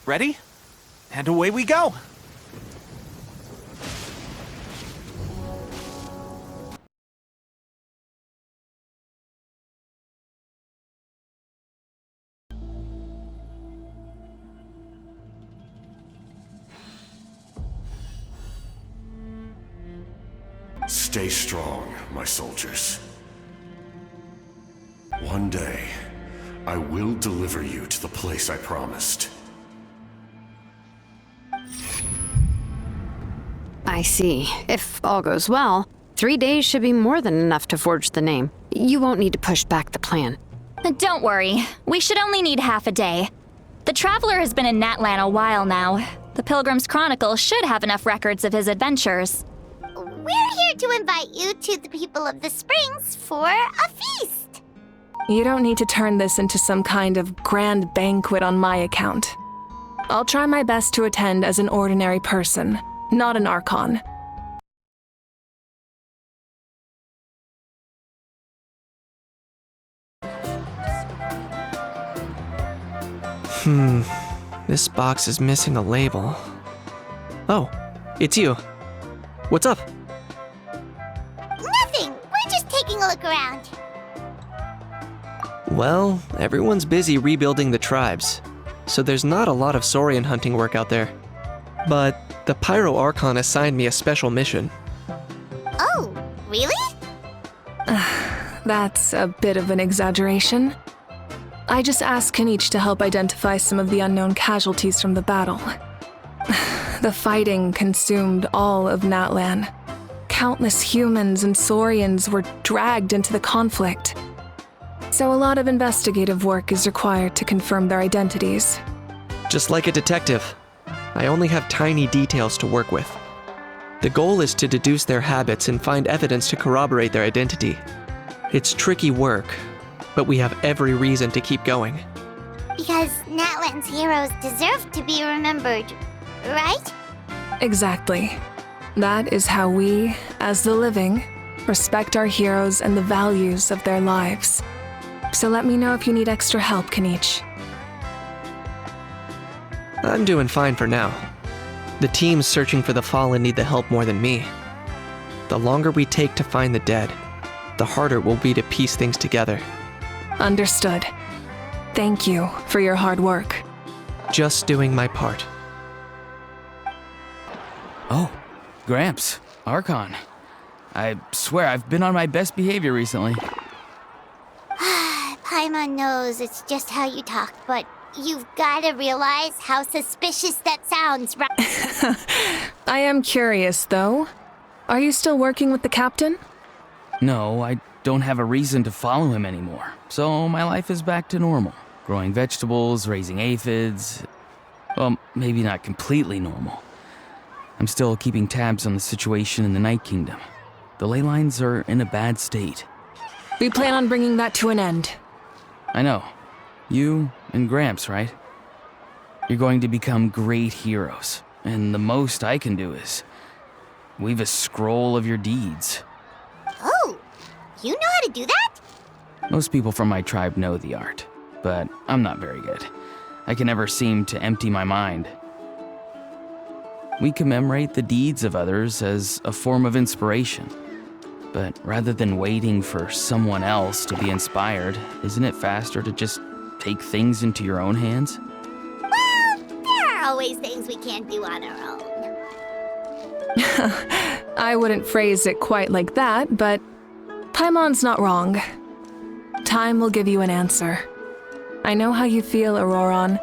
Ready? And away we go! Stay strong, my soldiers. One day, I will deliver you to the place I promised. I see. If all goes well, 3 days should be more than enough to forge the name. You won't need to push back the plan. Don't worry. We should only need half a day. The Traveler has been in Natlan a while now. The Pilgrim's Chronicle should have enough records of his adventures. We're here to invite you to the people of the Springs for a feast. You don't need to turn this into some kind of grand banquet on my account. I'll try my best to attend as an ordinary person, not an Archon. This box is missing a label. Oh, it's you. What's up? Nothing. We're just taking a look around. Well, everyone's busy rebuilding the tribes, so there's not a lot of Saurian hunting work out there. But the Pyro Archon assigned me a special mission. Oh, really? That's a bit of an exaggeration. I just asked Kanich to help identify some of the unknown casualties from the battle. The fighting consumed all of Natlan. Countless humans and Saurians were dragged into the conflict. So a lot of investigative work is required to confirm their identities. Just like a detective, I only have tiny details to work with. The goal is to deduce their habits and find evidence to corroborate their identity. It's tricky work, but we have every reason to keep going. Because Natlan's heroes deserve to be remembered, right? Exactly. That is how we, as the living, respect our heroes and the values of their lives. So let me know if you need extra help, Kanich. I'm doing fine for now. The teams searching for the fallen need the help more than me. The longer we take to find the dead, the harder it will be to piece things together. Understood. Thank you for your hard work. Just doing my part. Oh, Gramps, Archon. I swear I've been on my best behavior recently. Paimon knows it's just how you talk, but you've gotta realize how suspicious that sounds, right? I am curious, though. Are you still working with the captain? No, I don't have a reason to follow him anymore. So my life is back to normal. Growing vegetables, raising aphids. Well, maybe not completely normal. I'm still keeping tabs on the situation in the Night Kingdom. The ley lines are in a bad state. We plan on bringing that to an end. I know. You and Gramps, right? You're going to become great heroes. And the most I can do is weave a scroll of your deeds. Oh, you know how to do that? Most people from my tribe know the art, but I'm not very good. I can never seem to empty my mind. We commemorate the deeds of others as a form of inspiration. But rather than waiting for someone else to be inspired, isn't it faster to just take things into your own hands? Well, there are always things we can't do on our own. I wouldn't phrase it quite like that, but Paimon's not wrong. Time will give you an answer. I know how you feel, Auroron.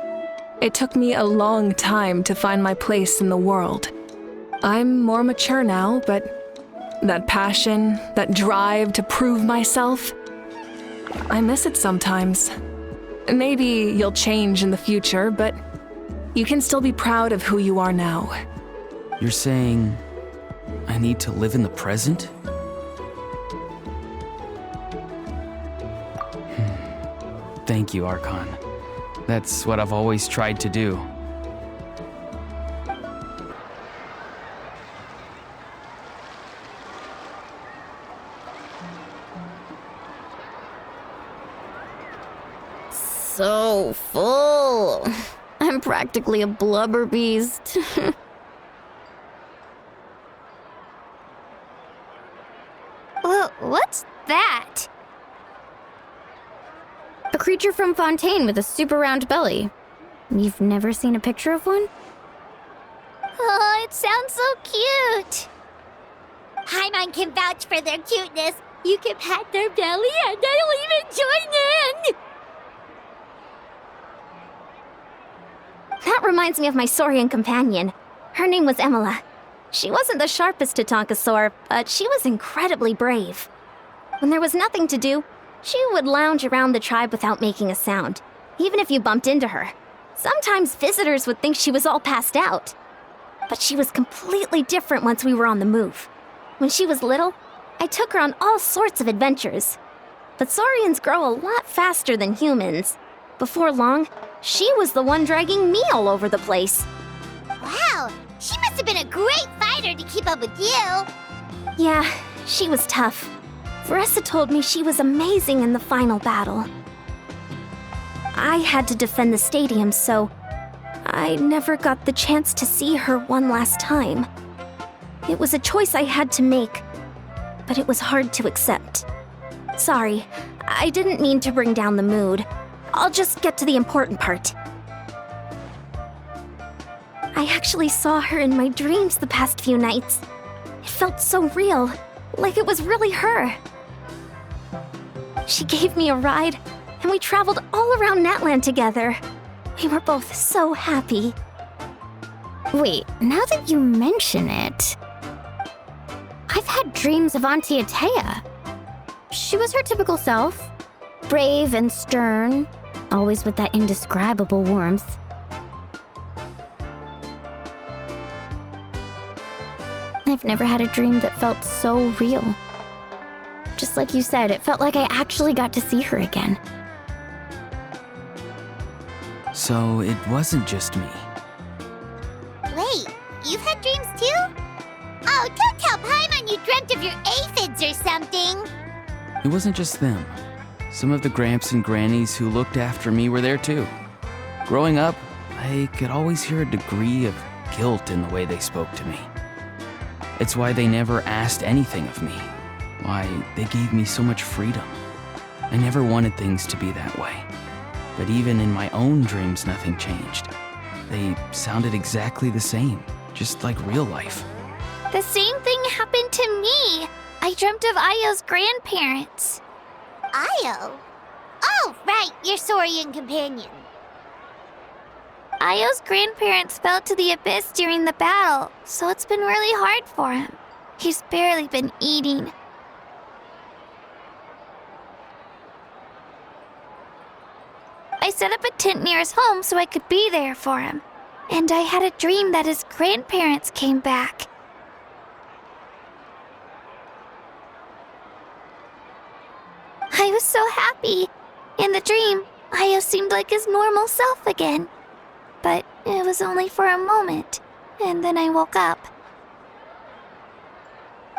It took me a long time to find my place in the world. I'm more mature now, but that passion, that drive to prove myself, I miss it sometimes. Maybe you'll change in the future, but you can still be proud of who you are now. You're saying I need to live in the present? Thank you, Archon. That's what I've always tried to do. So full. I'm I'm practically a blubber beast. What's that? A creature from Fontaine with a super round belly. You've never seen a picture of one? Oh, it sounds so cute. Paimon can vouch for their cuteness. You can pat their belly and I'll even join in. That reminds me of my Saurian companion. Her name was Emila. She wasn't the sharpest Tatankasaur, but she was incredibly brave. When there was nothing to do, she would lounge around the tribe without making a sound, even if you bumped into her. Sometimes visitors would think she was all passed out. But she was completely different once we were on the move. When she was little, I took her on all sorts of adventures. But Saurians grow a lot faster than humans. Before long, she was the one dragging me all over the place. Wow, she must have been a great fighter to keep up with you. Yeah, she was tough. Varessa told me she was amazing in the final battle. I had to defend the stadium, so I never got the chance to see her one last time. It was a choice I had to make, but it was hard to accept. Sorry, I didn't mean to bring down the mood. I'll just get to the important part. I actually saw her in my dreams the past few nights. It felt so real, like it was really her. She gave me a ride, and we traveled all around Natlan together. We were both so happy. Wait, now that you mention it, I've had dreams of Auntie Atea. She was her typical self, brave and stern, always with that indescribable warmth. I've never had a dream that felt so real. Just like you said, it felt like I actually got to see her again. So it wasn't just me. Wait, you've had dreams too? Oh, don't tell Paimon you dreamt of your aphids or something. It wasn't just them. Some of the Gramps and Grannies who looked after me were there too. Growing up, I could always hear a degree of guilt in the way they spoke to me. It's why they never asked anything of me. Why they gave me so much freedom. I never wanted things to be that way. But even in my own dreams, nothing changed. They sounded exactly the same, just like real life. The same thing happened to me. I dreamt of Ayo's grandparents. Ayo? Oh, right, your Saurian companion. Ayo's grandparents fell to the abyss during the battle, so it's been really hard for him. He's barely been eating. I set up a tent near his home so I could be there for him. And I had a dream that his grandparents came back. I was so happy. In the dream, Ayo seemed like his normal self again. But it was only for a moment, and then I woke up.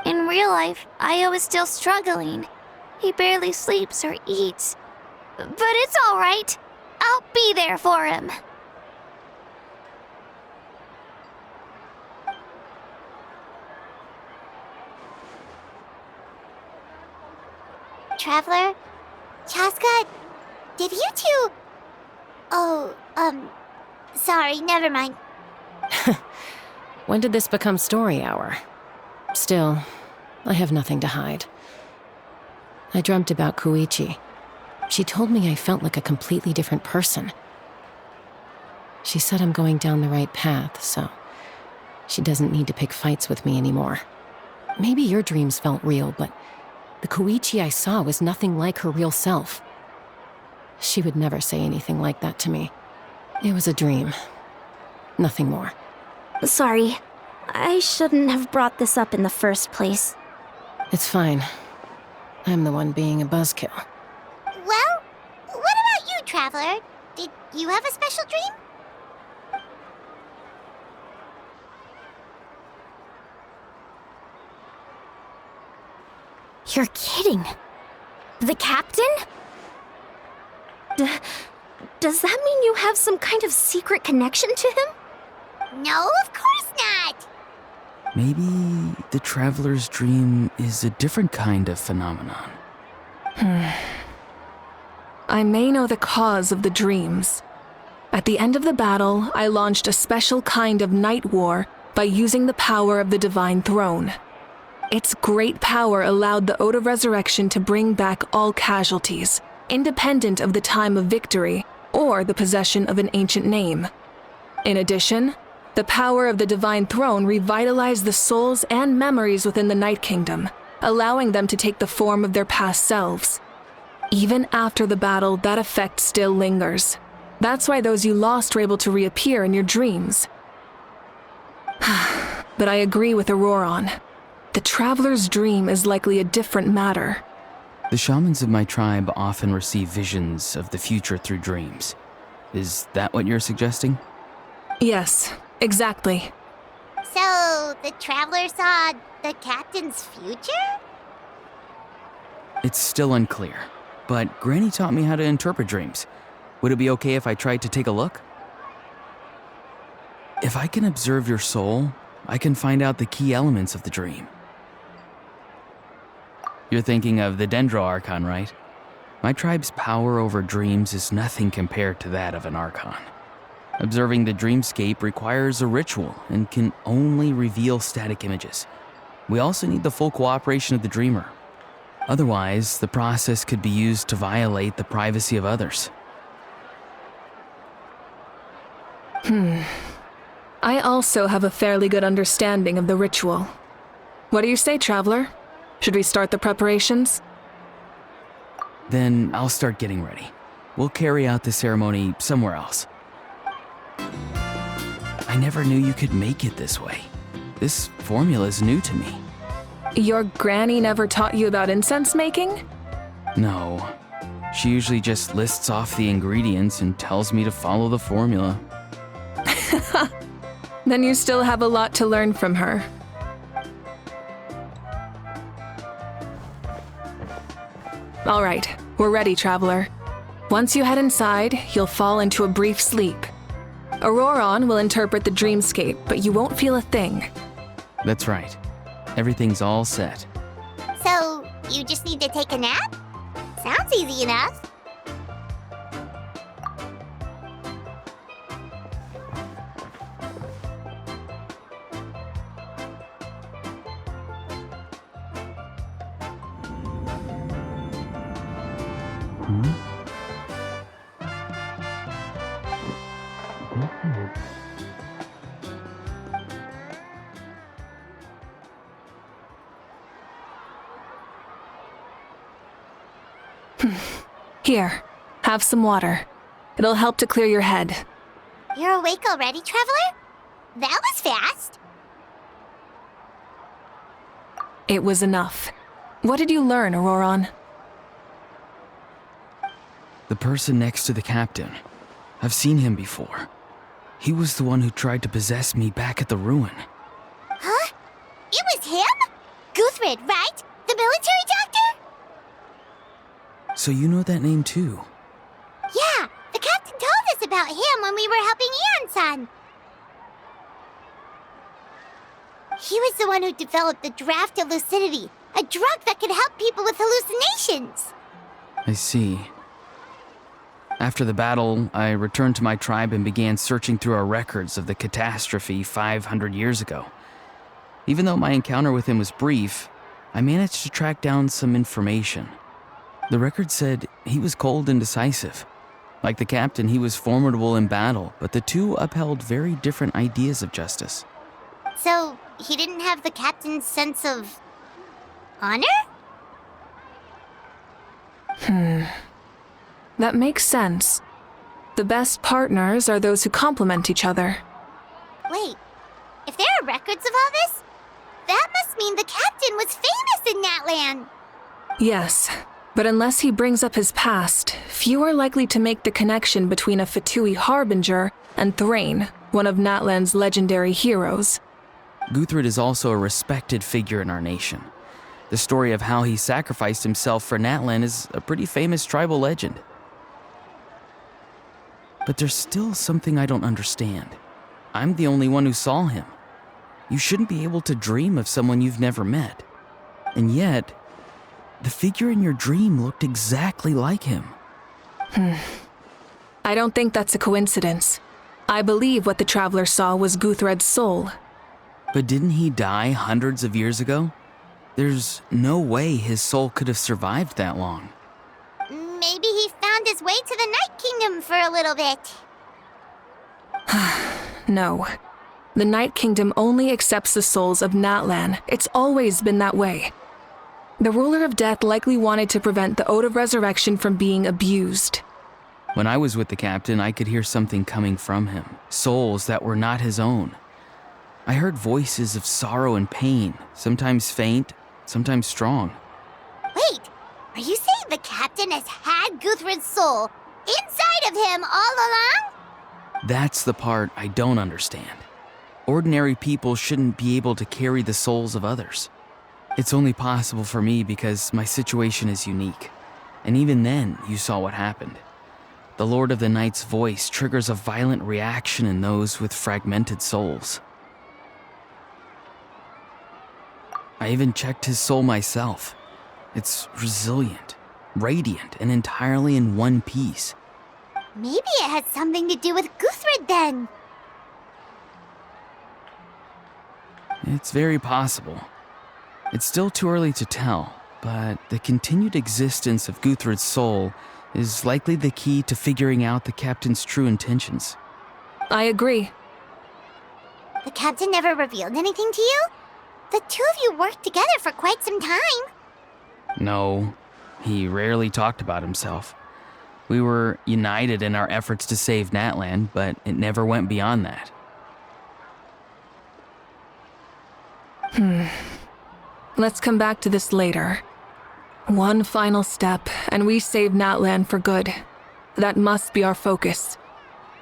In real life, Ayo is still struggling. He barely sleeps or eats. But it's all right. I'll be there for him. Traveler? Chaska? Did you two... Oh, sorry, never mind. When did this become story hour? Still, I have nothing to hide. I dreamt about Koichi. She told me I felt like a completely different person. She said I'm going down the right path, so she doesn't need to pick fights with me anymore. Maybe your dreams felt real, but the Koichi I saw was nothing like her real self. She would never say anything like that to me. It was a dream. Nothing more. Sorry, I shouldn't have brought this up in the first place. It's fine. I'm the one being a buzzkill. Well, what about you, Traveler? Did you have a special dream? You're kidding. The captain? Does that mean you have some kind of secret connection to him? No, of course not. Maybe the traveler's dream is a different kind of phenomenon. I may know the cause of the dreams. At the end of the battle, I launched a special kind of night war by using the power of the Divine Throne. Its great power allowed the Ode of Resurrection to bring back all casualties, independent of the time of victory or the possession of an ancient name. In addition, the power of the Divine Throne revitalized the souls and memories within the Night Kingdom, allowing them to take the form of their past selves. Even after the battle, that effect still lingers. That's why those you lost were able to reappear in your dreams. But I agree with Auroron. The Traveler's dream is likely a different matter. The shamans of my tribe often receive visions of the future through dreams. Is that what you're suggesting? Yes, exactly. So, the traveler saw the captain's future? It's still unclear, but Granny taught me how to interpret dreams. Would it be okay if I tried to take a look? If I can observe your soul, I can find out the key elements of the dream. You're thinking of the Dendro Archon, right? My tribe's power over dreams is nothing compared to that of an Archon. Observing the dreamscape requires a ritual and can only reveal static images. We also need the full cooperation of the dreamer. Otherwise, the process could be used to violate the privacy of others. I also have a fairly good understanding of the ritual. What do you say, Traveler? Should we start the preparations? Then I'll start getting ready. We'll carry out the ceremony somewhere else. I never knew you could make it this way. This formula is new to me. Your granny never taught you about incense making? No. She usually just lists off the ingredients and tells me to follow the formula. Then you still have a lot to learn from her. All right, we're ready, Traveler. Once you head inside, you'll fall into a brief sleep. Auroron will interpret the dreamscape, but you won't feel a thing. That's right. Everything's all set. So, you just need to take a nap? Sounds easy enough. Here, have some water. It'll help to clear your head. You're awake already, Traveler? That was fast. It was enough. What did you learn, Auroron? The person next to the captain. I've seen him before. He was the one who tried to possess me back at the ruin. Huh? It was him? Guthrid, right? The military doctor? So you know that name too? Yeah, the captain told us about him when we were helping Eon-san. He was the one who developed the draft of lucidity, a drug that could help people with hallucinations. I see. After the battle, I returned to my tribe and began searching through our records of the catastrophe 500 years ago. Even though my encounter with him was brief, I managed to track down some information. The record said he was cold and decisive. Like the captain, he was formidable in battle, but the two upheld very different ideas of justice. So, he didn't have the captain's sense of honor? That makes sense. The best partners are those who complement each other. Wait, if there are records of all this, that must mean the captain was famous in Natlan. Yes, but unless he brings up his past, few are likely to make the connection between a Fatui harbinger and Thrain, one of Natlan's legendary heroes. Guthrid is also a respected figure in our nation. The story of how he sacrificed himself for Natlan is a pretty famous tribal legend. But there's still something I don't understand. I'm the only one who saw him. You shouldn't be able to dream of someone you've never met. And yet, the figure in your dream looked exactly like him. I don't think that's a coincidence. I believe what the Traveler saw was Guthred's soul. But didn't he die hundreds of years ago? There's no way his soul could have survived that long. Maybe he found his way to the Night Kingdom for a little bit. No. The Night Kingdom only accepts the souls of Natlan. It's always been that way. The Ruler of Death likely wanted to prevent the Ode of Resurrection from being abused. When I was with the captain, I could hear something coming from him. Souls that were not his own. I heard voices of sorrow and pain, sometimes faint, sometimes strong. Wait, are you saying the captain has had Guthred's soul inside of him all along? That's the part I don't understand. Ordinary people shouldn't be able to carry the souls of others. It's only possible for me because my situation is unique. And even then, you saw what happened. The Lord of the Night's voice triggers a violent reaction in those with fragmented souls. I even checked his soul myself. It's resilient, radiant, and entirely in one piece. Maybe it had something to do with Guthred then. It's very possible. It's still too early to tell, but the continued existence of Guthred's soul is likely the key to figuring out the captain's true intentions. I agree. The captain never revealed anything to you? The two of you worked together for quite some time. No, he rarely talked about himself. We were united in our efforts to save Natlan, but it never went beyond that. Let's come back to this later. One final step, and we save Natlan for good. That must be our focus.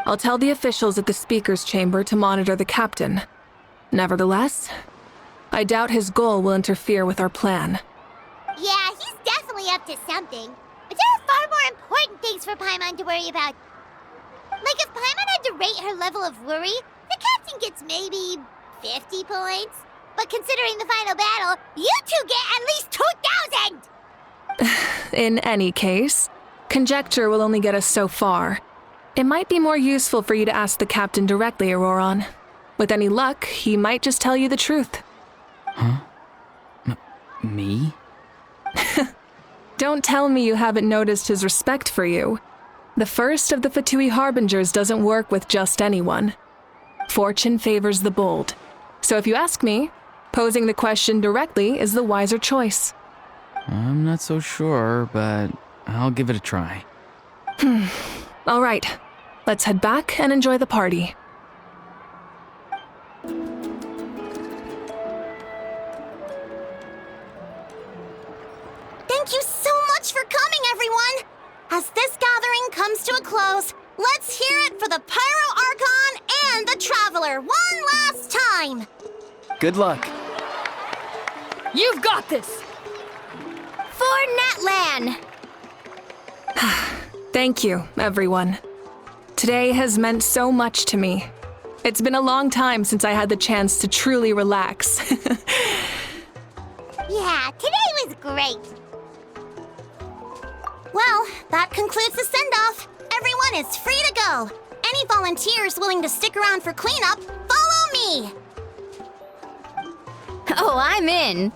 I'll tell the officials at the Speaker's Chamber to monitor the captain. Nevertheless, I doubt his goal will interfere with our plan. Yeah, he's definitely up to something. But there are far more important things for Paimon to worry about. Like if Paimon had to rate her level of worry, the captain gets maybe 50 points. But considering the final battle, you two get at least 2,000! In any case, conjecture will only get us so far. It might be more useful for you to ask the captain directly, Auroron. With any luck, he might just tell you the truth. Huh? Me? Don't tell me you haven't noticed his respect for you. The first of the Fatui Harbingers doesn't work with just anyone. Fortune favors the bold. So if you ask me, posing the question directly is the wiser choice. I'm not so sure, but I'll give it a try. All right, let's head back and enjoy the party. Thank you so much for coming, everyone! As this gathering comes to a close, let's hear it for the Pyro Archon and the Traveler one last time! Good luck. You've got this! For Natlan! Thank you, everyone. Today has meant so much to me. It's been a long time since I had the chance to truly relax. Yeah, today was great. Well, that concludes the send-off. Everyone is free to go. Any volunteers willing to stick around for cleanup, follow me! Oh, I'm in.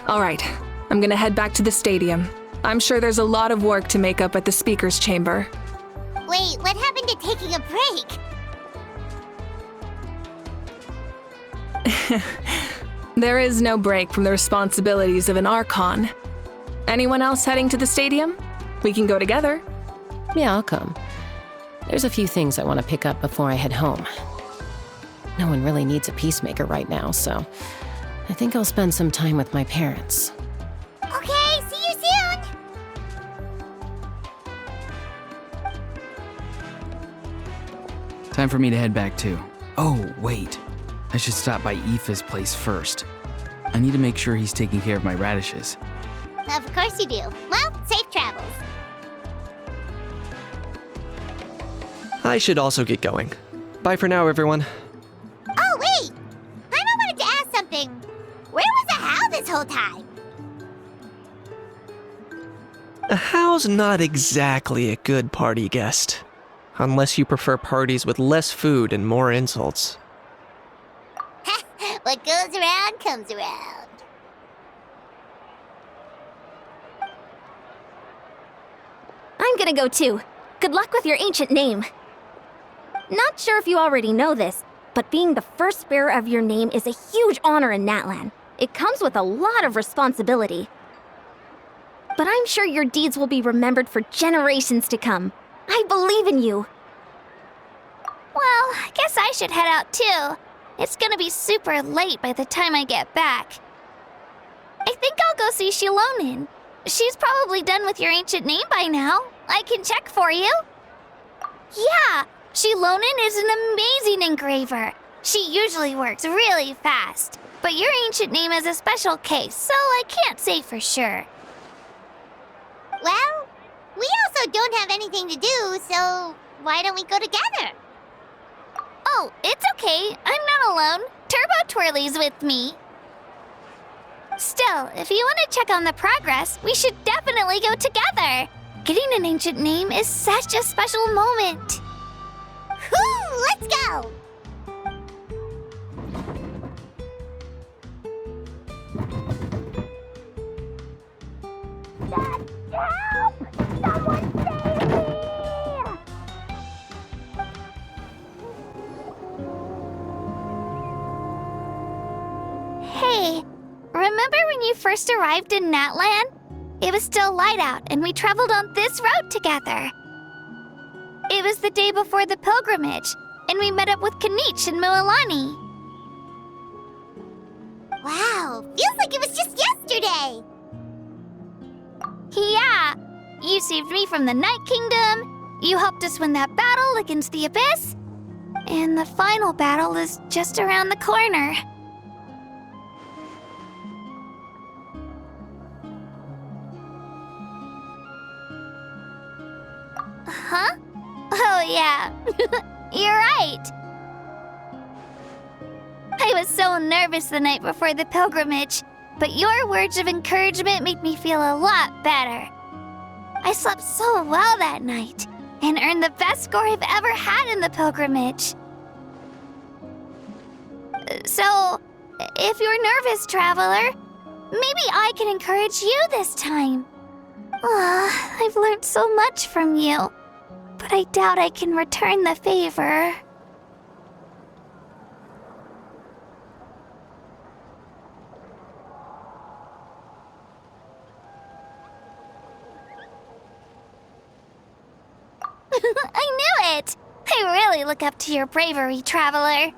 All right, I'm gonna head back to the stadium. I'm sure there's a lot of work to make up at the Speaker's Chamber. Wait, what happened to taking a break? There is no break from the responsibilities of an Archon. Anyone else heading to the stadium? We can go together. Yeah, I'll come. There's a few things I want to pick up before I head home. No one really needs a peacemaker right now, so I think I'll spend some time with my parents. Okay, see you soon! Time for me to head back too. Oh, wait. I should stop by Aoife's place first. I need to make sure he's taking care of my radishes. of course you do. Well, safe travels. I should also get going. Bye for now, everyone. Oh, wait! Paimon wanted to ask something. Where was the How this whole time? A How's not exactly a good party guest. Unless you prefer parties with less food and more insults. What goes around comes around. I'm gonna go too. Good luck with your ancient name. Not sure if you already know this, but being the first bearer of your name is a huge honor in Natlan. It comes with a lot of responsibility. But I'm sure your deeds will be remembered for generations to come. I believe in you. Well, I guess I should head out too. It's gonna be super late by the time I get back. I think I'll go see Shilonin. She's probably done with your ancient name by now. I can check for you. Yeah, Shilonin is an amazing engraver. She usually works really fast. But your ancient name is a special case, so I can't say for sure. Well, we also don't have anything to do, so why don't we go together? Oh, it's okay. I'm not alone. Turbo Twirly's with me. Still, if you want to check on the progress, we should definitely go together. Getting an ancient name is such a special moment. Whoo, let's go! Help! Someone save me! Hey, remember when you first arrived in Natlan? It was still light out, and we traveled on this road together. It was the day before the pilgrimage, and we met up with Kanich and Mualani. Wow, feels like it was just yesterday. Yeah, you saved me from the Night Kingdom, you helped us win that battle against the Abyss, and the final battle is just around the corner. Huh? Oh, yeah. You're right. I was so nervous the night before the pilgrimage, but your words of encouragement made me feel a lot better. I slept so well that night and earned the best score I've ever had in the pilgrimage. So, if you're nervous, traveler, maybe I can encourage you this time. I've learned so much from you, but I doubt I can return the favor. I knew it! I really look up to your bravery, traveler.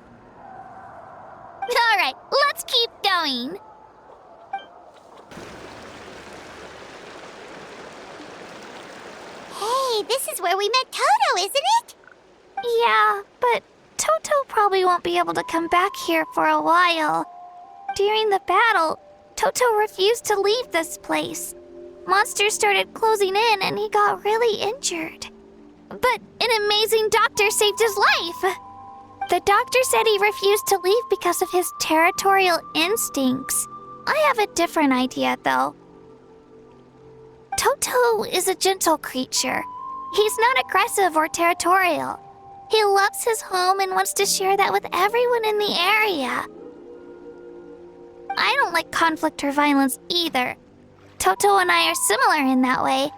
Alright, let's keep going. Hey, this is where we met Toto, isn't it? Yeah, but Toto probably won't be able to come back here for a while. During the battle, Toto refused to leave this place. Monsters started closing in and he got really injured. But an amazing doctor saved his life. The doctor said he refused to leave because of his territorial instincts. I have a different idea, though. Toto is a gentle creature. He's not aggressive or territorial. He loves his home and wants to share that with everyone in the area. I don't like conflict or violence either. Toto and I are similar in that way.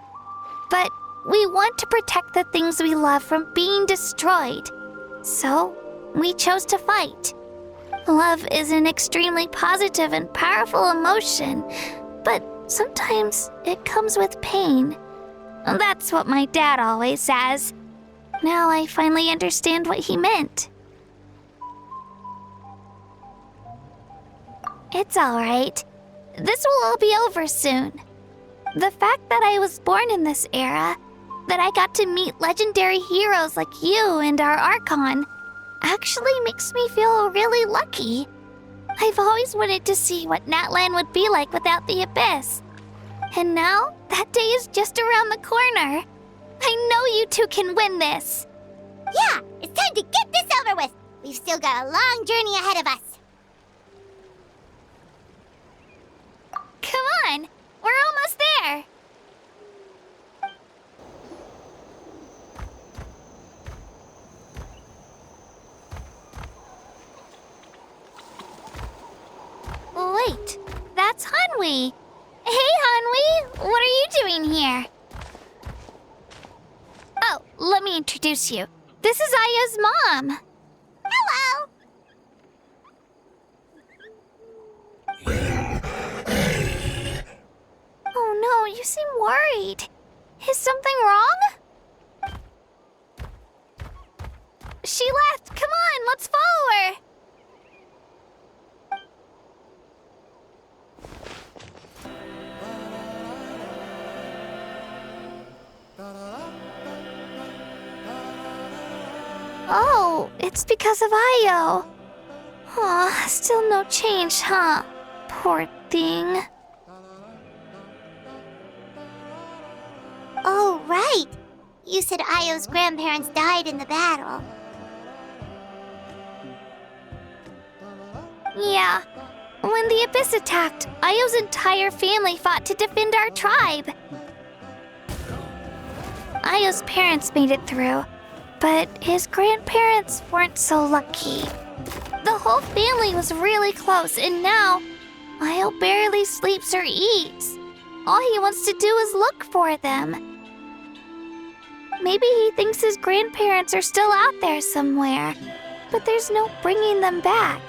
But we want to protect the things we love from being destroyed. So, we chose to fight. Love is an extremely positive and powerful emotion, but sometimes it comes with pain. That's what my dad always says. Now I finally understand what he meant. It's alright. This will all be over soon. The fact that I was born in this era, that I got to meet legendary heroes like you and our Archon, actually makes me feel really lucky. I've always wanted to see what Natlan would be like without the Abyss. And now, that day is just around the corner. I know you two can win this. Yeah, it's time to get this over with. We've still got a long journey ahead of us. Come on, we're almost there. Wait, that's Hanwi. Hey, Hanwi, what are you doing here? Oh, let me introduce you. This is Aya's mom. Hello. Oh no, you seem worried. Is something wrong? She left. Come on, let's follow her. Oh, it's because of Ayo. Aw, still no change, huh? Poor thing. Oh, right. You said Ayo's grandparents died in the battle. Yeah. When the Abyss attacked, Ayo's entire family fought to defend our tribe. Ayo's parents made it through, but his grandparents weren't so lucky. The whole family was really close, and now Ayo barely sleeps or eats. All he wants to do is look for them. Maybe he thinks his grandparents are still out there somewhere, but there's no bringing them back.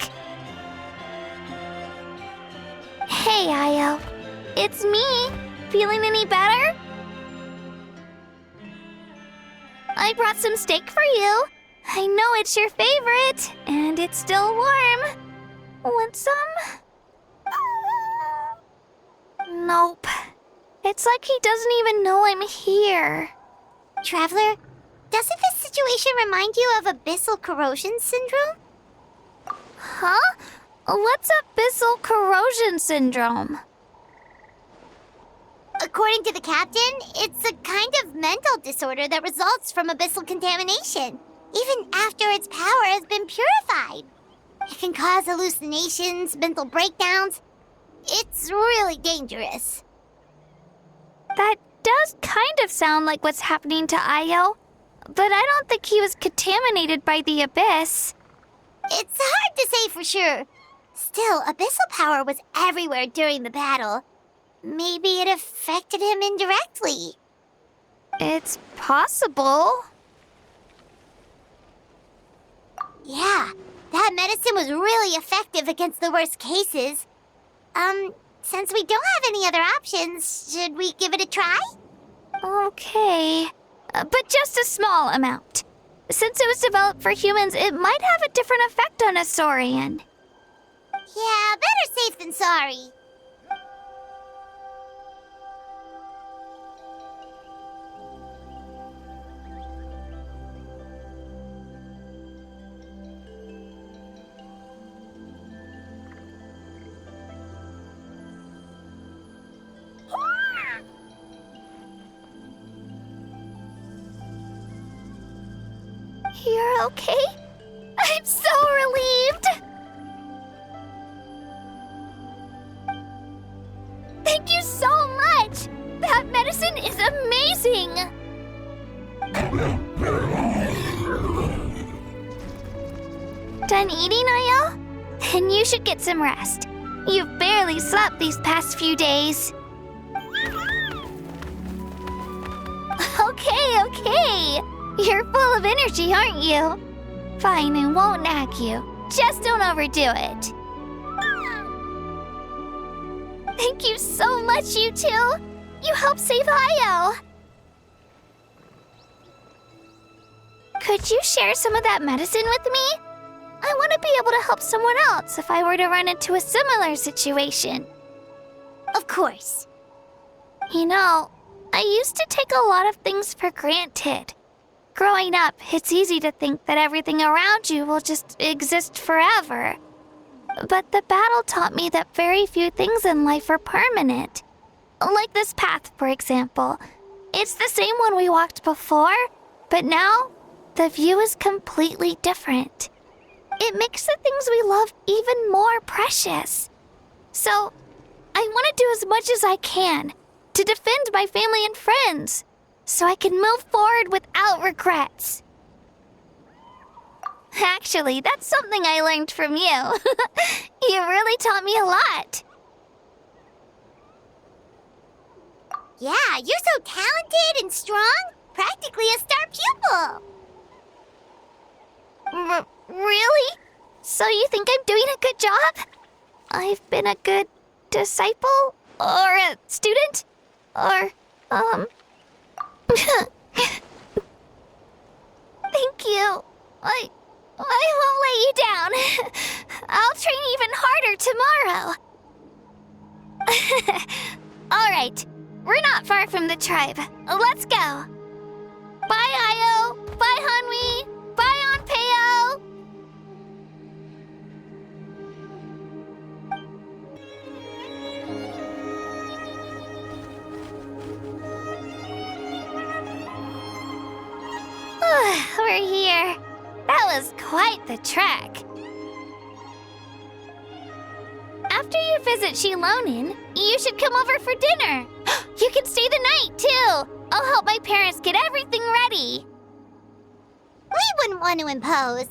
Hey, Ayo. It's me. Feeling any better? I brought some steak for you. I know it's your favorite, and it's still warm. Want some? Nope. It's like he doesn't even know I'm here. Traveler, doesn't this situation remind you of abyssal corrosion syndrome? Huh? What's abyssal corrosion syndrome? According to the captain, it's a kind of mental disorder that results from abyssal contamination, even after its power has been purified. It can cause hallucinations, mental breakdowns. It's really dangerous. That does kind of sound like what's happening to Ayo, but I don't think he was contaminated by the Abyss. It's hard to say for sure. Still, abyssal power was everywhere during the battle. Maybe it affected him indirectly. It's possible. Yeah, that medicine was really effective against the worst cases. Since we don't have any other options, should we give it a try? Okay, but just a small amount. Since it was developed for humans, it might have a different effect on a Saurian. Yeah, better safe than sorry. You're okay? I'm so relieved! Thank you so much! That medicine is amazing! Done eating, Ayo? Then you should get some rest. You've barely slept these past few days. Okay. You're full of energy, aren't you? Fine, I won't nag you. Just don't overdo it. Thank you so much, you two. You helped save Ayo. Could you share some of that medicine with me? I want to be able to help someone else if I were to run into a similar situation. Of course. You know, I used to take a lot of things for granted. Growing up, it's easy to think that everything around you will just exist forever. But the battle taught me that very few things in life are permanent. Like this path, for example. It's the same one we walked before, but now the view is completely different. It makes the things we love even more precious. So, I want to do as much as I can to defend my family and friends, so I can move forward without regrets. Actually, that's something I learned from you. You really taught me a lot. Yeah, you're so talented and strong. Practically a star pupil. Really? So you think I'm doing a good job? I've been a good disciple? Or a student? Or, Thank you. I won't let you down. I'll train even harder tomorrow. All right. We're not far from the tribe. Let's go. Bye, Io. Bye, Hanwi. Bye, Onpeo. We're here. That was quite the trek. After you visit Shilonin, you should come over for dinner. You can stay the night, too. I'll help my parents get everything ready. We wouldn't want to impose.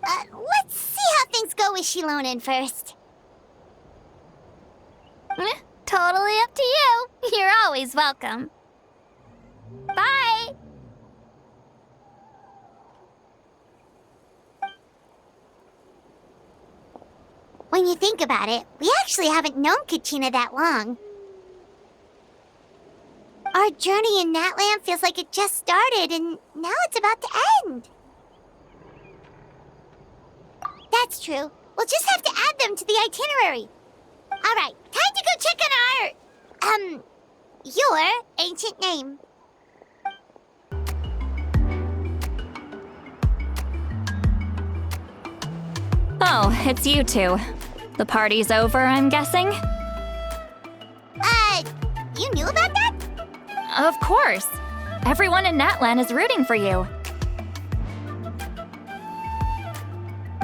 Let's see how things go with Shilonin first. Totally up to you. You're always welcome. Bye. When you think about it, we actually haven't known Kachina that long. Our journey in Natlan feels like it just started, and now it's about to end. That's true. We'll just have to add them to the itinerary. All right, time to go check on your ancient name. Oh, it's you two. The party's over, I'm guessing? You knew about that? Of course. Everyone in Natlan is rooting for you.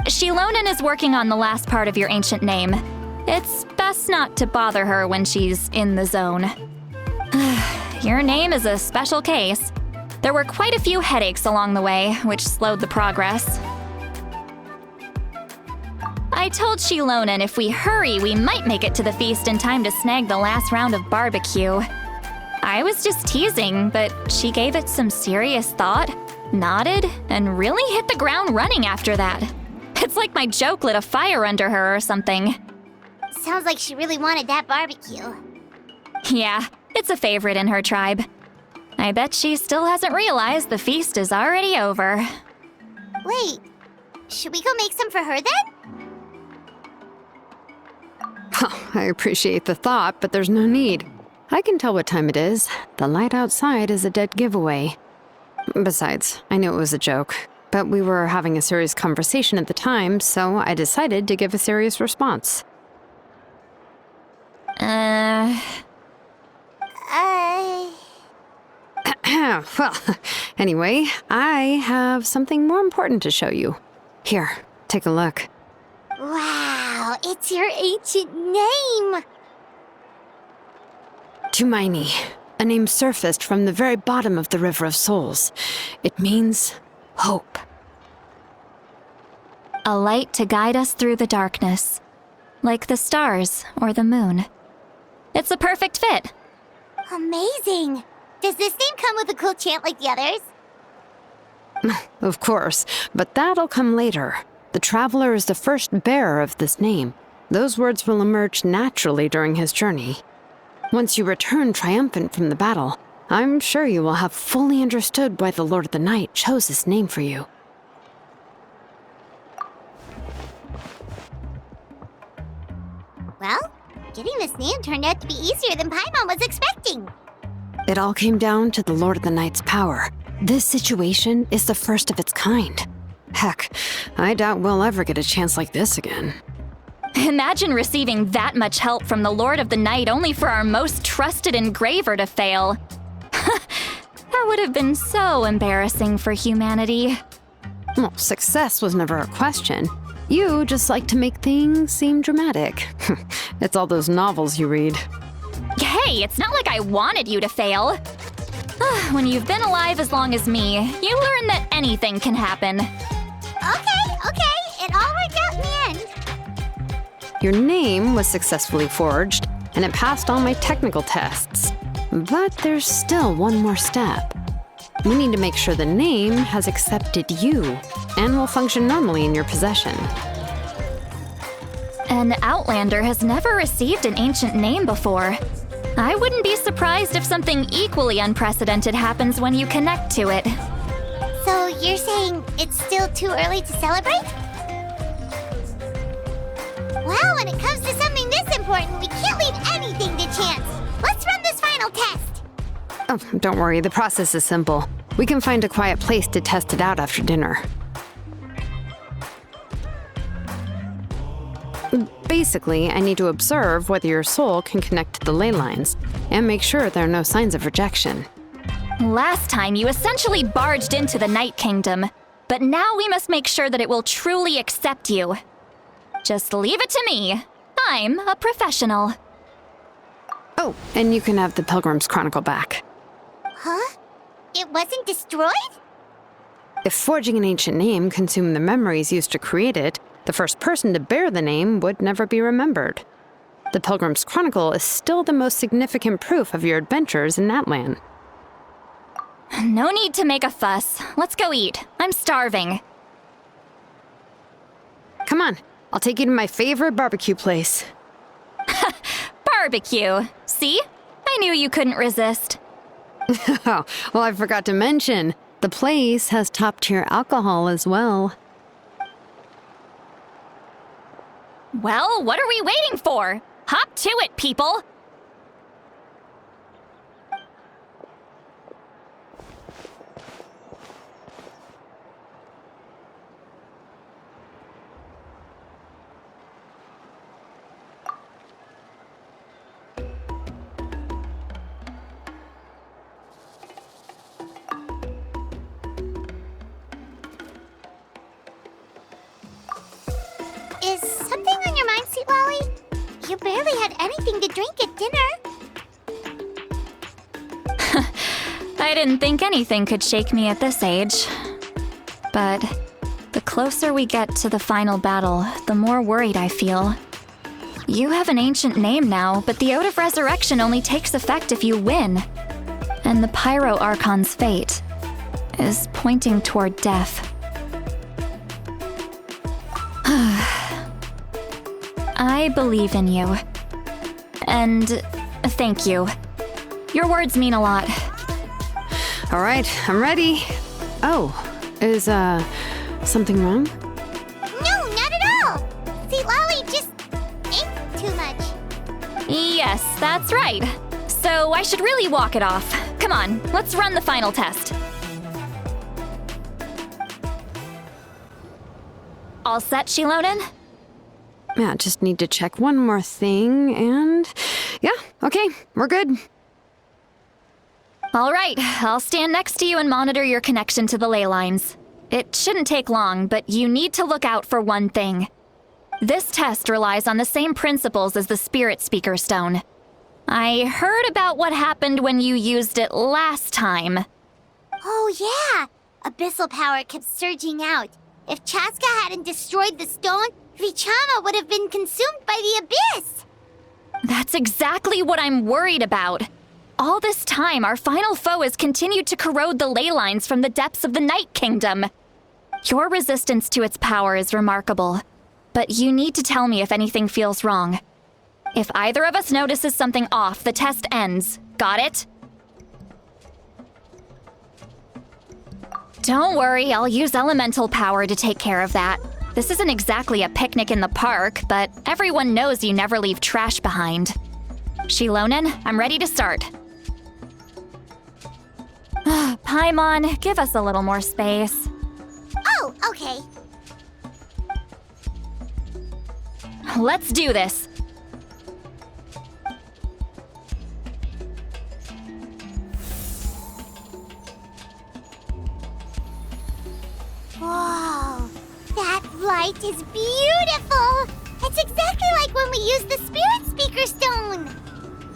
Shilonin is working on the last part of your ancient name. It's best not to bother her when she's in the zone. Your name is a special case. There were quite a few headaches along the way, which slowed the progress. I told Shilonin if we hurry, we might make it to the feast in time to snag the last round of barbecue. I was just teasing, but she gave it some serious thought, nodded, and really hit the ground running after that. It's like my joke lit a fire under her or something. Sounds like she really wanted that barbecue. Yeah, it's a favorite in her tribe. I bet she still hasn't realized the feast is already over. Wait, should we go make some for her then? Oh, I appreciate the thought, but there's no need. I can tell what time it is. The light outside is a dead giveaway. Besides, I knew it was a joke, but we were having a serious conversation at the time, so I decided to give a serious response. Well, anyway, I have something more important to show you. Here, take a look. Wow, it's your ancient name! Tumaini, a name surfaced from the very bottom of the River of Souls. It means hope. A light to guide us through the darkness, like the stars or the moon. It's a perfect fit. Amazing! Does this name come with a cool chant like the others? Of course, but that'll come later. The Traveler is the first bearer of this name. Those words will emerge naturally during his journey. Once you return triumphant from the battle, I'm sure you will have fully understood why the Lord of the Night chose this name for you. Well, getting this name turned out to be easier than Paimon was expecting. It all came down to the Lord of the Night's power. This situation is the first of its kind. Heck, I doubt we'll ever get a chance like this again. Imagine receiving that much help from the Lord of the Night only for our most trusted engraver to fail. That would have been so embarrassing for humanity. Well, success was never a question. You just like to make things seem dramatic. It's all those novels you read. Hey, it's not like I wanted you to fail. When you've been alive as long as me, you learn that anything can happen. Okay, it all worked out in the end. Your name was successfully forged, and it passed all my technical tests. But there's still one more step. We need to make sure the name has accepted you and will function normally in your possession. An Outlander has never received an ancient name before. I wouldn't be surprised if something equally unprecedented happens when you connect to it. So you're saying it's still too early to celebrate? Well, when it comes to something this important, we can't leave anything to chance. Let's run this final test. Oh, don't worry, the process is simple. We can find a quiet place to test it out after dinner. Basically, I need to observe whether your soul can connect to the ley lines, and make sure there are no signs of rejection. Last time, you essentially barged into the Night Kingdom, but now we must make sure that it will truly accept you. Just leave it to me. I'm a professional. Oh, and you can have the Pilgrim's Chronicle back. Huh? It wasn't destroyed? If forging an ancient name consumed the memories used to create it, the first person to bear the name would never be remembered. The Pilgrim's Chronicle is still the most significant proof of your adventures in Natlan. No need to make a fuss. Let's go eat. I'm starving. Come on, I'll take you to my favorite barbecue place. Barbecue. See? I knew you couldn't resist. Oh, well, I forgot to mention, the place has top-tier alcohol as well. Well, what are we waiting for? Hop to it, people! Is something on your mind, Sweet Lolly? You barely had anything to drink at dinner. I didn't think anything could shake me at this age. But the closer we get to the final battle, the more worried I feel. You have an ancient name now, but the Oath of Resurrection only takes effect if you win. And the Pyro Archon's fate is pointing toward death. I believe in you. And thank you. Your words mean a lot. All right, I'm ready. Oh, is, something wrong? No, not at all! Sweet Lolly just ate too much. Yes, that's right. So I should really walk it off. Come on, let's run the final test. All set, Shilonen? Yeah, just need to check one more thing, and... yeah, okay, we're good. All right, I'll stand next to you and monitor your connection to the ley lines. It shouldn't take long, but you need to look out for one thing. This test relies on the same principles as the Spirit Speaker Stone. I heard about what happened when you used it last time. Oh yeah! Abyssal power kept surging out. If Chaska hadn't destroyed the stone, Vichama would have been consumed by the abyss! That's exactly what I'm worried about. All this time, our final foe has continued to corrode the ley lines from the depths of the Night Kingdom. Your resistance to its power is remarkable, but you need to tell me if anything feels wrong. If either of us notices something off, the test ends. Got it? Don't worry, I'll use elemental power to take care of that. This isn't exactly a picnic in the park, but everyone knows you never leave trash behind. Shilonen, I'm ready to start. Paimon, give us a little more space. Oh, okay. let's do this. Whoa, that light is beautiful! It's exactly like when we used the Spirit Speaker Stone!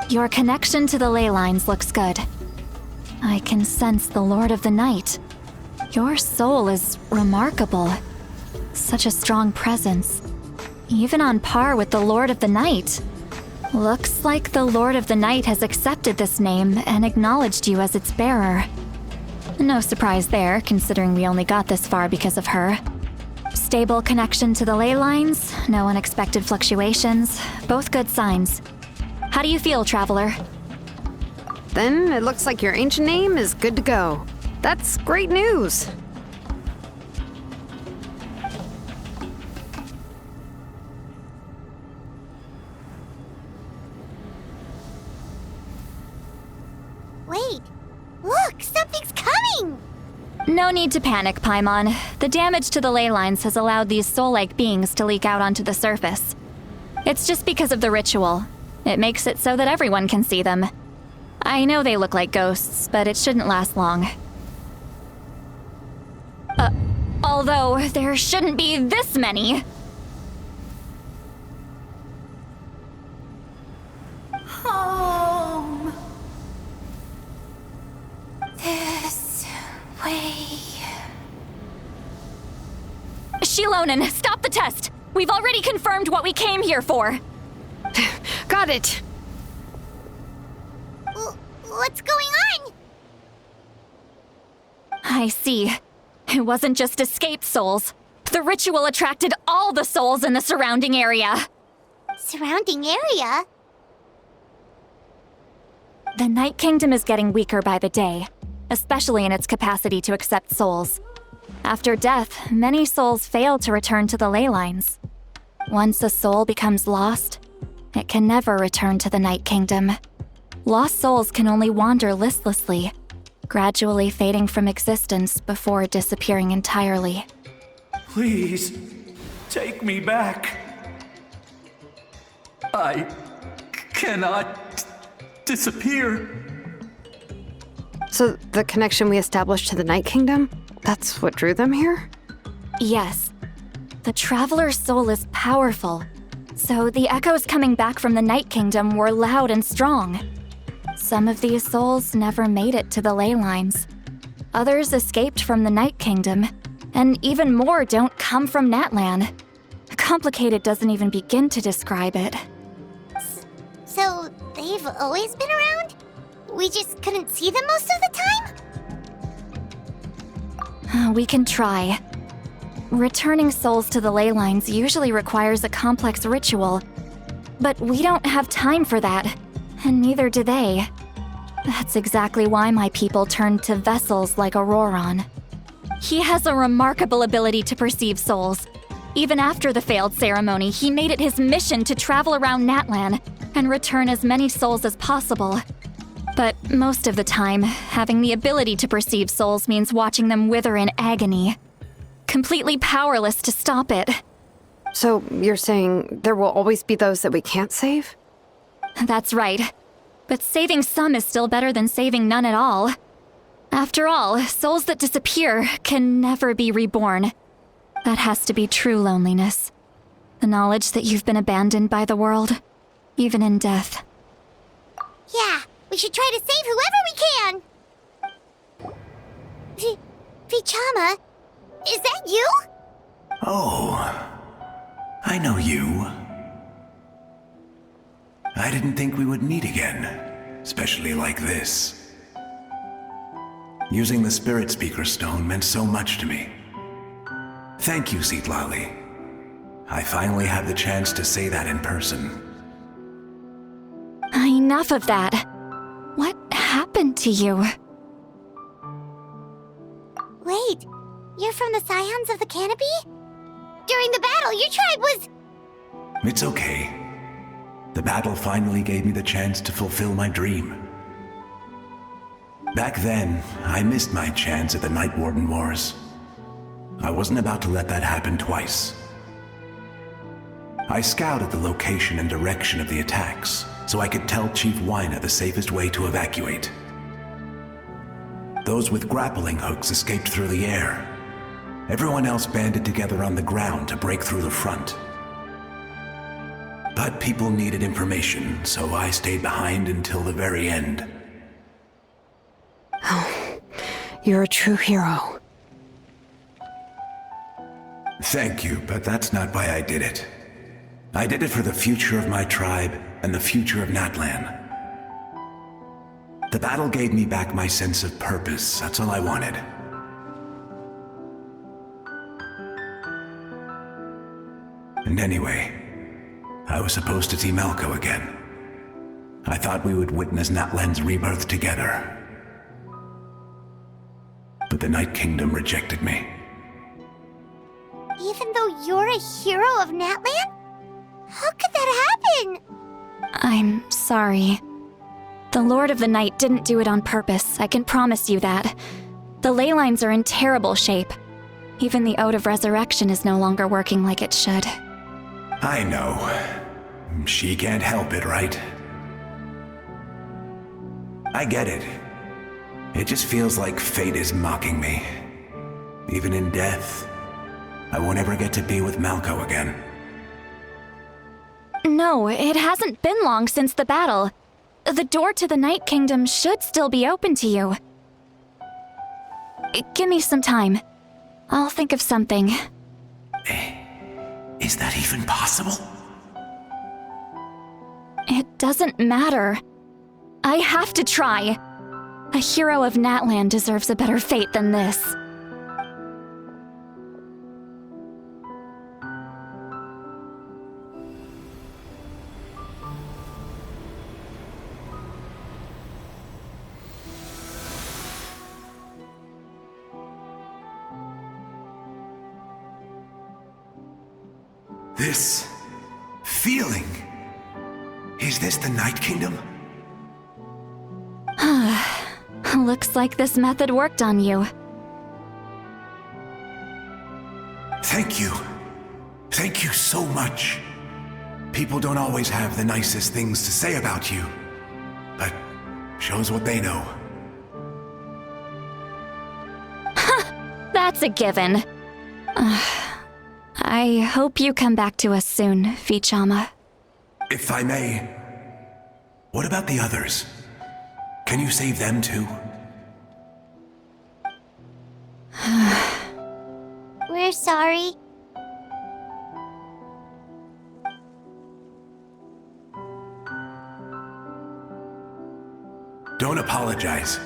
Your connection to the ley lines looks good. I can sense the Lord of the Night. Your soul is remarkable. Such a strong presence. Even on par with the Lord of the Night. Looks like the Lord of the Night has accepted this name and acknowledged you as its bearer. No surprise there, considering we only got this far because of her. Stable connection to the ley lines, no unexpected fluctuations, both good signs. How do you feel, Traveler? Then it looks like your ancient name is good to go. That's great news. Wait, look, something's coming! No need to panic, Paimon. The damage to the ley lines has allowed these soul-like beings to leak out onto the surface. It's just because of the ritual. It makes it so that everyone can see them. I know they look like ghosts, but it shouldn't last long. Although there shouldn't be this many. Home. This way. Shilonen, stop the test! We've already confirmed what we came here for! Got it. What's going on? I see. It wasn't just escaped souls. The ritual attracted all the souls in the surrounding area. Surrounding area? The Night Kingdom is getting weaker by the day, especially in its capacity to accept souls. After death, many souls fail to return to the ley lines. Once a soul becomes lost, it can never return to the Night Kingdom. Lost souls can only wander listlessly, gradually fading from existence before disappearing entirely. Please, take me back. I cannot disappear. So the connection we established to the Night Kingdom, that's what drew them here? Yes. The Traveler's soul is powerful, so the echoes coming back from the Night Kingdom were loud and strong. Some of these souls never made it to the ley lines. Others escaped from the Night Kingdom, and even more don't come from Natlan. Complicated doesn't even begin to describe it. So, they've always been around? We just couldn't see them most of the time? We can try. Returning souls to the ley lines usually requires a complex ritual, but we don't have time for that, and neither do they. That's exactly why my people turned to vessels like Auroron. He has a remarkable ability to perceive souls. Even after the failed ceremony, he made it his mission to travel around Natlan and return as many souls as possible. But most of the time, having the ability to perceive souls means watching them wither in agony. Completely powerless to stop it. So you're saying there will always be those that we can't save? That's right. But saving some is still better than saving none at all. After all, souls that disappear can never be reborn. That has to be true loneliness. The knowledge that you've been abandoned by the world, even in death. Yeah, we should try to save whoever we can! Vichama, is that you? Oh, I know you. I didn't think we would meet again, especially like this. Using the Spirit Speaker Stone meant so much to me. Thank you, Citlali. I finally had the chance to say that in person. Enough of that. What happened to you? Wait, you're from the Scions of the Canopy? During the battle, your tribe was... It's okay. The battle finally gave me the chance to fulfill my dream. Back then, I missed my chance at the Night Warden Wars. I wasn't about to let that happen twice. I scouted the location and direction of the attacks, so I could tell Chief Wyna the safest way to evacuate. Those with grappling hooks escaped through the air. Everyone else banded together on the ground to break through the front. But people needed information, so I stayed behind until the very end. Oh, you're a true hero. Thank you, but that's not why I did it. I did it for the future of my tribe and the future of Natlan. The battle gave me back my sense of purpose. That's all I wanted. And anyway, I was supposed to see Malco again. I thought we would witness Natlan's rebirth together. But the Night Kingdom rejected me. Even though you're a hero of Natlan? How could that happen? I'm sorry. The Lord of the Night didn't do it on purpose, I can promise you that. The ley lines are in terrible shape. Even the Ode of Resurrection is no longer working like it should. I know. She can't help it, right? I get it. It just feels like fate is mocking me. Even in death, I won't ever get to be with Malco again. No, it hasn't been long since the battle. The door to the Night Kingdom should still be open to you. Give me some time. I'll think of something. Is that even possible? It doesn't matter. I have to try. A hero of Natlan deserves a better fate than this. This feeling. Is this the Night Kingdom? Looks like this method worked on you. Thank you. Thank you so much. People don't always have the nicest things to say about you, but shows what they know. That's a given. I hope you come back to us soon, Vichama. If I may, what about the others? Can you save them too? We're sorry. Don't apologize.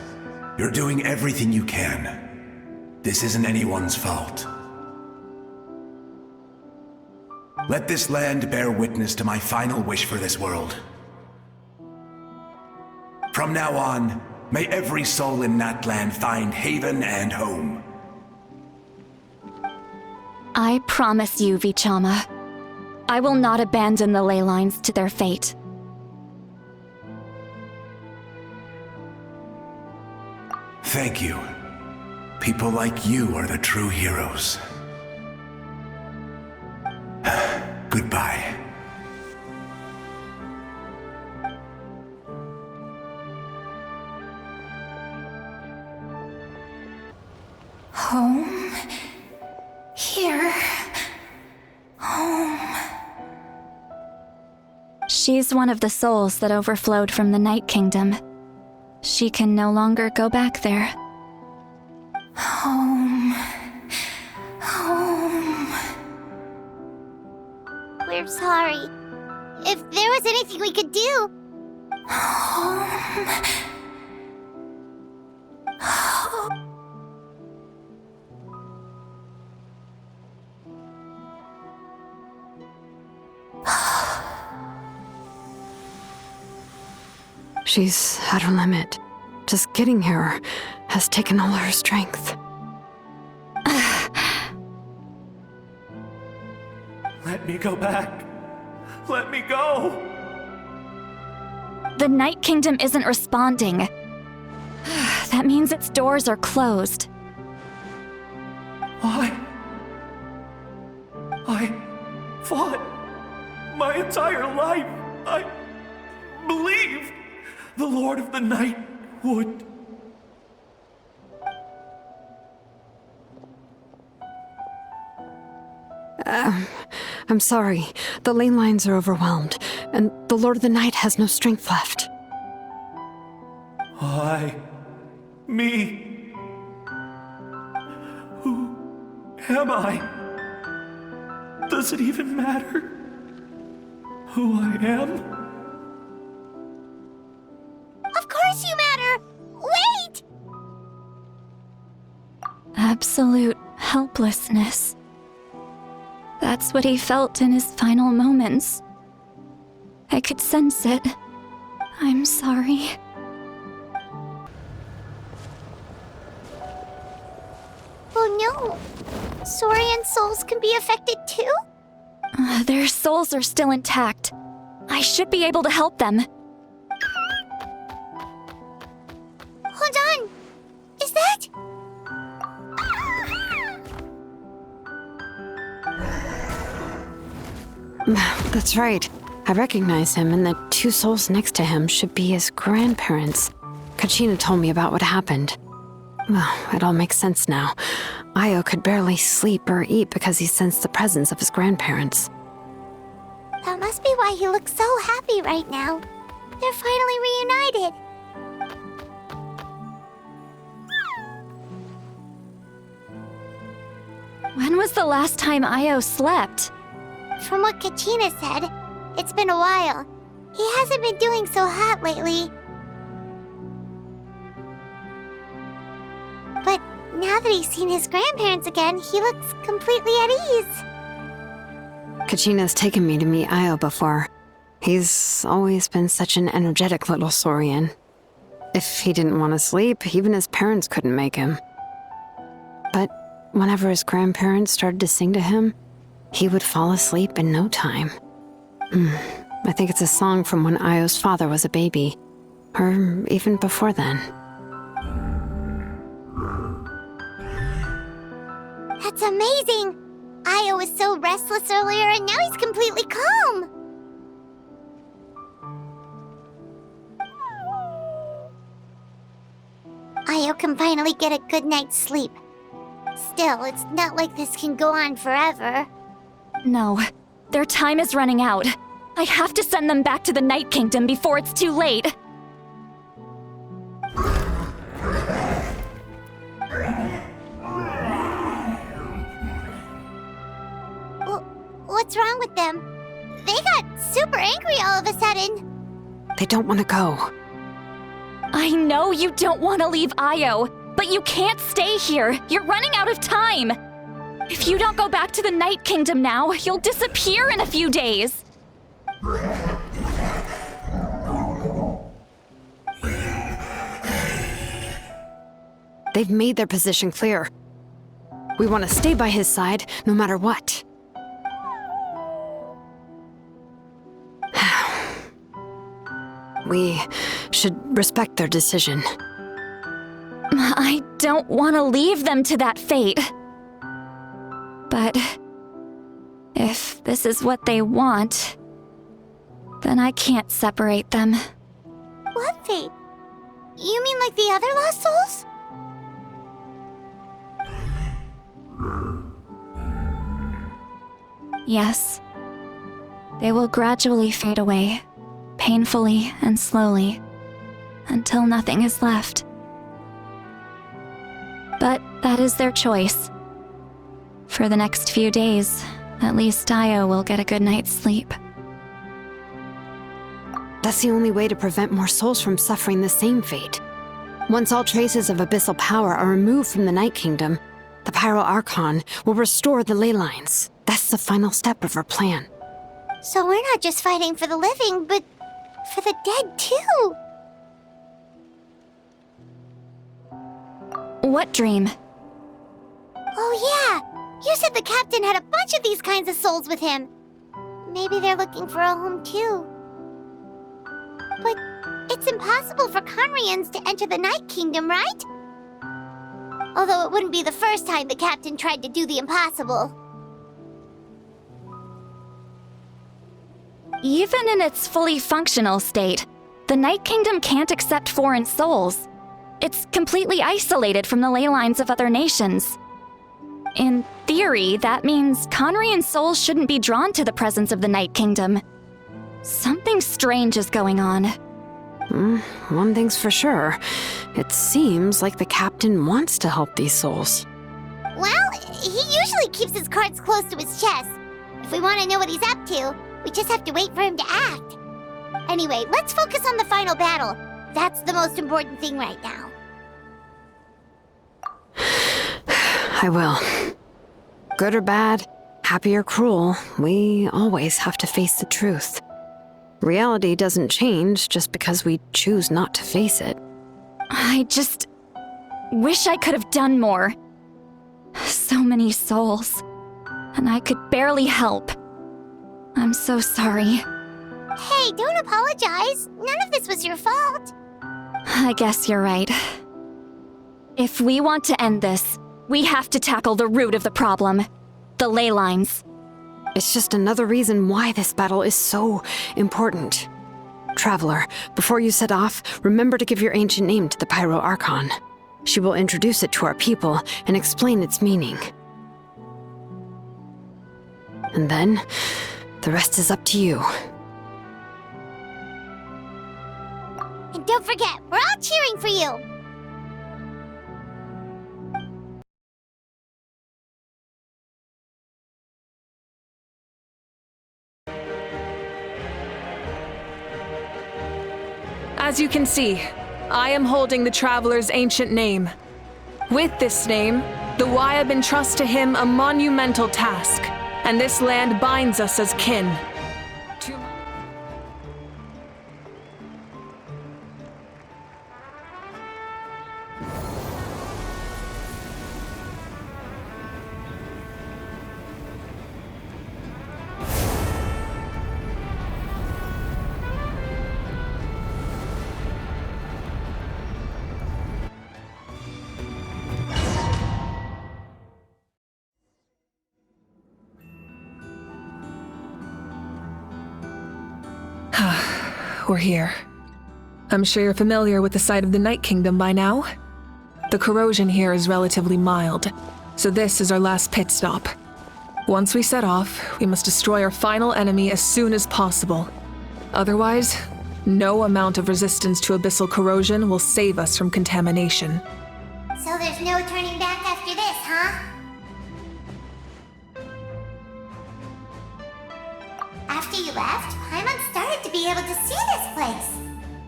You're doing everything you can. This isn't anyone's fault. Let this land bear witness to my final wish for this world. From now on, may every soul in Natlan find haven and home. I promise you, Vichama. I will not abandon the ley lines to their fate. Thank you. People like you are the true heroes. Goodbye. Home? Here? Home? She's one of the souls that overflowed from the Night Kingdom. She can no longer go back there. Home. Home. We're sorry. If there was anything we could do. Home. She's at her limit. Just getting here has taken all her strength. Let me go back. Let me go. The Night Kingdom isn't responding. That means its doors are closed. I fought My entire life, I believed the Lord of the Night would. I'm sorry. The ley lines are overwhelmed, and the Lord of the Night has no strength left. Me. Who am I? Does it even matter who I am? Of course you matter! Wait! Absolute helplessness. That's what he felt in his final moments. I could sense it. I'm sorry. Oh no! Saurian souls can be affected too? Their souls are still intact. I should be able to help them. Hold on! Is that... That's right. I recognize him, and the two souls next to him should be his grandparents. Kachina told me about what happened. Well, it all makes sense now. Io could barely sleep or eat because he sensed the presence of his grandparents. That must be why he looks so happy right now. They're finally reunited. When was the last time Io slept? From what Kachina said, it's been a while. He hasn't been doing so hot lately. But now that he's seen his grandparents again, he looks completely at ease. Kachina's taken me to meet Io before. He's always been such an energetic little Saurian. If he didn't want to sleep, even his parents couldn't make him. But whenever his grandparents started to sing to him, he would fall asleep in no time. I think it's a song from when Io's father was a baby, or even before then. That's amazing! Io was so restless earlier, and now he's completely calm! Io can finally get a good night's sleep. Still, it's not like this can go on forever. No, their time is running out. I have to send them back to the Night Kingdom before it's too late. What's wrong with them? They got super angry all of a sudden. They don't want to go. I know you don't want to leave Io, but you can't stay here. You're running out of time. If you don't go back to the Night Kingdom now, you'll disappear in a few days. They've made their position clear. We want to stay by his side, no matter what. We should respect their decision. I don't want to leave them to that fate. But if this is what they want, then I can't separate them. What fate? You mean like the other lost souls? Yes. They will gradually fade away, painfully and slowly, until nothing is left. But that is their choice. For the next few days, at least Io will get a good night's sleep. That's the only way to prevent more souls from suffering the same fate. Once all traces of abyssal power are removed from the Night Kingdom, the Pyro Archon will restore the ley lines. That's the final step of our plan. So we're not just fighting for the living, but for the dead too. What dream? Oh yeah! You said the captain had a bunch of these kinds of souls with him. Maybe they're looking for a home too. But it's impossible for Conrians to enter the Night Kingdom, right? Although it wouldn't be the first time the captain tried to do the impossible. Even in its fully functional state, the Night Kingdom can't accept foreign souls. It's completely isolated from the ley lines of other nations. In theory, that means Conrian souls shouldn't be drawn to the presence of the Night Kingdom. Something strange is going on. One thing's for sure. It seems like the captain wants to help these souls. Well, he usually keeps his cards close to his chest. If we want to know what he's up to, we just have to wait for him to act. Anyway, let's focus on the final battle. That's the most important thing right now. I will. Good or bad, happy or cruel, we always have to face the truth. Reality doesn't change just because we choose not to face it. I just wish I could have done more. So many souls, and I could barely help. I'm so sorry. Hey, don't apologize. None of this was your fault. I guess you're right. If we want to end this, we have to tackle the root of the problem. The ley lines. It's just another reason why this battle is so important. Traveler, before you set off, remember to give your ancient name to the Pyro Archon. She will introduce it to our people and explain its meaning. And then, the rest is up to you. And don't forget, we're all cheering for you. As you can see, I am holding the Traveler's ancient name. With this name, the Wyab entrust to him a monumental task, and this land binds us as kin. We're here. I'm sure you're familiar with the site of the Night Kingdom by now. The corrosion here is relatively mild, so this is our last pit stop. Once we set off, we must destroy our final enemy as soon as possible. Otherwise, no amount of resistance to abyssal corrosion will save us from contamination. So there's no turning back after this, huh? After you left, Paimon started to be able to see this place.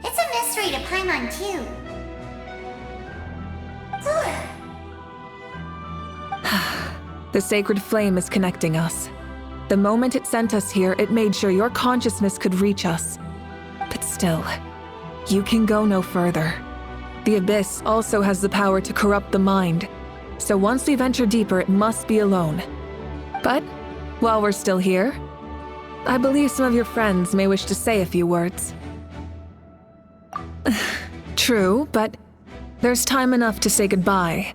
It's a mystery to Paimon, too. The sacred flame is connecting us. The moment it sent us here, it made sure your consciousness could reach us. But still, you can go no further. The Abyss also has the power to corrupt the mind, so once we venture deeper, it must be alone. But, while we're still here, I believe some of your friends may wish to say a few words. True, but there's time enough to say goodbye.